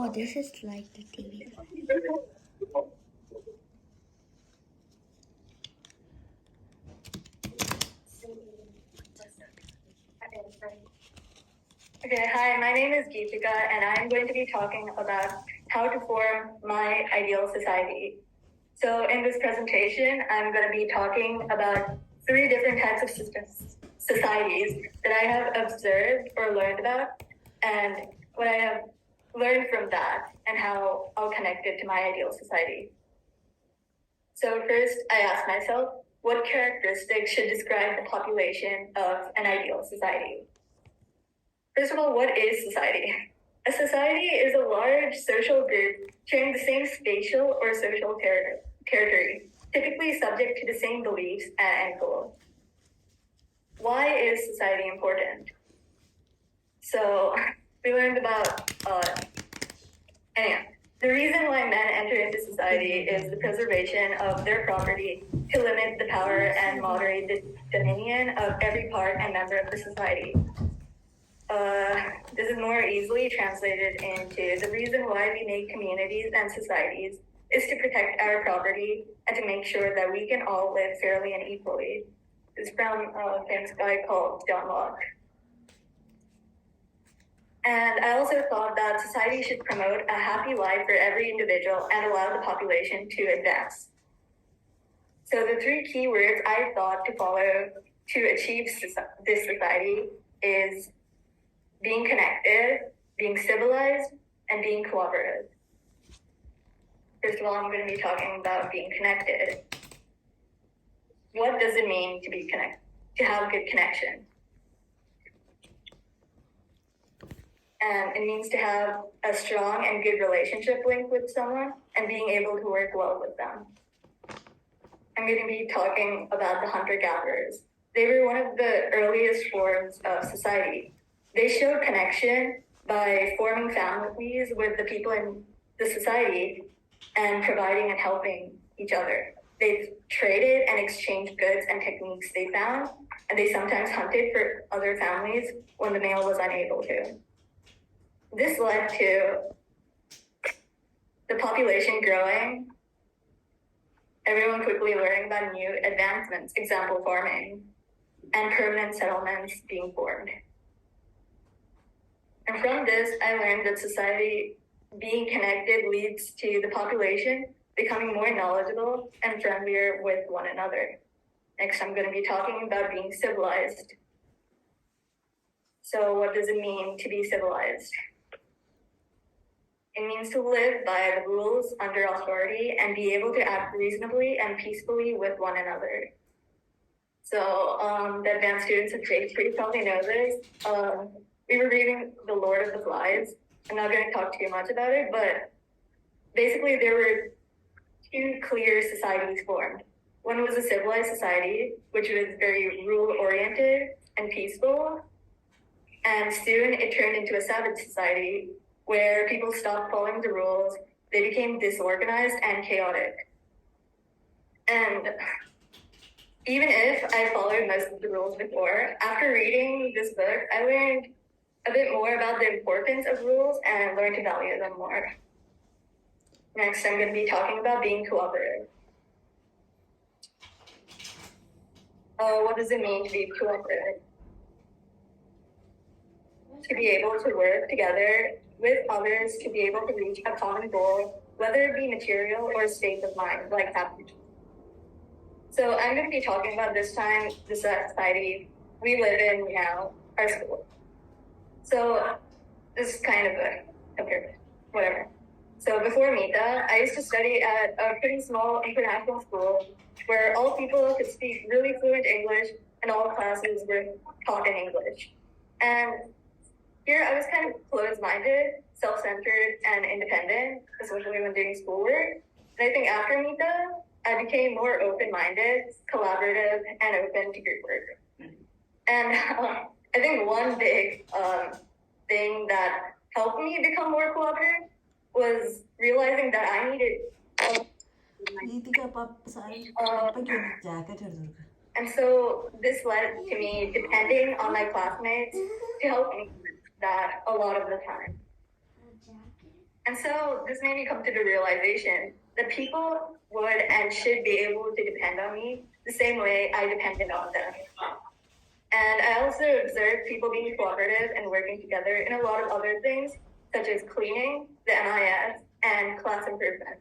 Oh, this is like the TV. Okay, hi, my name is Geethika, and I'm going to be talking about how to form my ideal society. So, in this presentation, I'm going to be talking about 3 different types of societies that I have observed or learned about, and what I have learned from that, and how I'll connect it to my ideal society. So, first, I asked myself, what characteristics should describe the population of an ideal society? First of all, what is society? A society is a large social group sharing the same spatial or social territory, typically subject to the same beliefs and goals. Why is society important? So we learned about, the reason why men enter into society is the preservation of their property to limit the power and moderate the dominion of every part and member of the society. This is more easily translated into the reason why we make communities and societies is to protect our property and to make sure that we can all live fairly and equally. It's from a famous guy called John Locke. And I also thought that society should promote a happy life for every individual and allow the population to advance. So the 3 key words I thought to follow to achieve this society is being connected, being civilized, and being cooperative. First of all, I'm going to be talking about being connected. What does it mean to be connected, to have good connection? And it means to have a strong and good relationship link with someone and being able to work well with them. I'm going to be talking about the hunter-gatherers. They were one of the earliest forms of society. They showed connection by forming families with the people in the society and providing and helping each other. They traded and exchanged goods and techniques they found, and they sometimes hunted for other families when the male was unable to. This led to the population growing, everyone quickly learning about new advancements, example farming, and permanent settlements being formed. And from this, I learned that society being connected leads to the population becoming more knowledgeable and friendlier with one another. Next, I'm going to be talking about being civilized. So what does it mean to be civilized? It means to live by the rules under authority and be able to act reasonably and peacefully with one another. So the advanced students of Shakespeare probably know this. We were reading The Lord of the Flies. I'm not going to talk too much about it, but basically there were 2 clear societies formed. One was a civilized society, which was very rule-oriented and peaceful, and soon it turned into a savage society where people stopped following the rules, they became disorganized and chaotic. And even if I followed most of the rules before, after reading this book, I learned a bit more about the importance of rules and learned to value them more. Next, I'm going to be talking about being cooperative. What does it mean to be cooperative? To be able to work together with others to be able to reach a common goal, whether it be material or a state of mind, like happiness. So I'm going to be talking about this time, the society we live in now, our school. So this is kind of a comparison, whatever. So before Mita, I used to study at a pretty small international school where all people could speak really fluent English and all classes were taught in English. And here I was kind of closed-minded, self-centered, and independent, especially when doing schoolwork. And I think after Mita, I became more open-minded, collaborative, and open to group work. And I think one big thing that helped me become more cooperative was realizing that I needed and so this led to me depending on my classmates to help me with that a lot of the time. And so this made me come to the realization that people would and should be able to depend on me the same way I depended on them. And I also observed people being cooperative and working together in a lot of other things, such as cleaning, the MIS, and class improvement.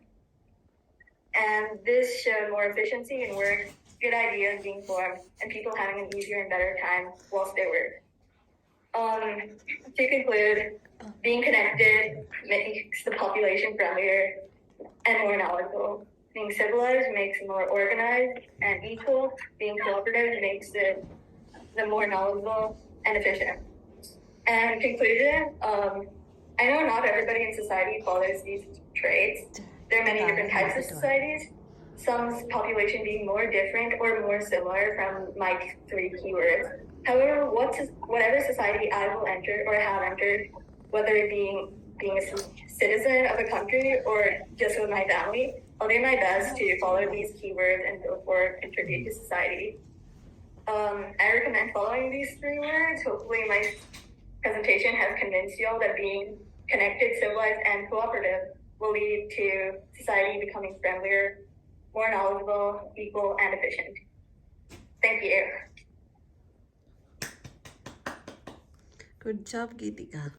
And this showed more efficiency in work, good ideas being formed, and people having an easier and better time whilst they work. To conclude, being connected makes the population friendlier and more knowledgeable. Being civilized makes it more organized and equal. Being cooperative makes it the more knowledgeable and efficient. And in conclusion, I know not everybody in society follows these traits. There are many different types of societies, some population being more different or more similar from my three keywords. However, whatever society I will enter or have entered, whether it being a citizen of a country or just with my family, I'll do my best to follow these keywords and go forward and contribute to society. I recommend following these three words. Hopefully my presentation has convinced you all that being connected, civilized, and cooperative will lead to society becoming friendlier, more knowledgeable, equal, and efficient. Thank you. Good job, Geethika.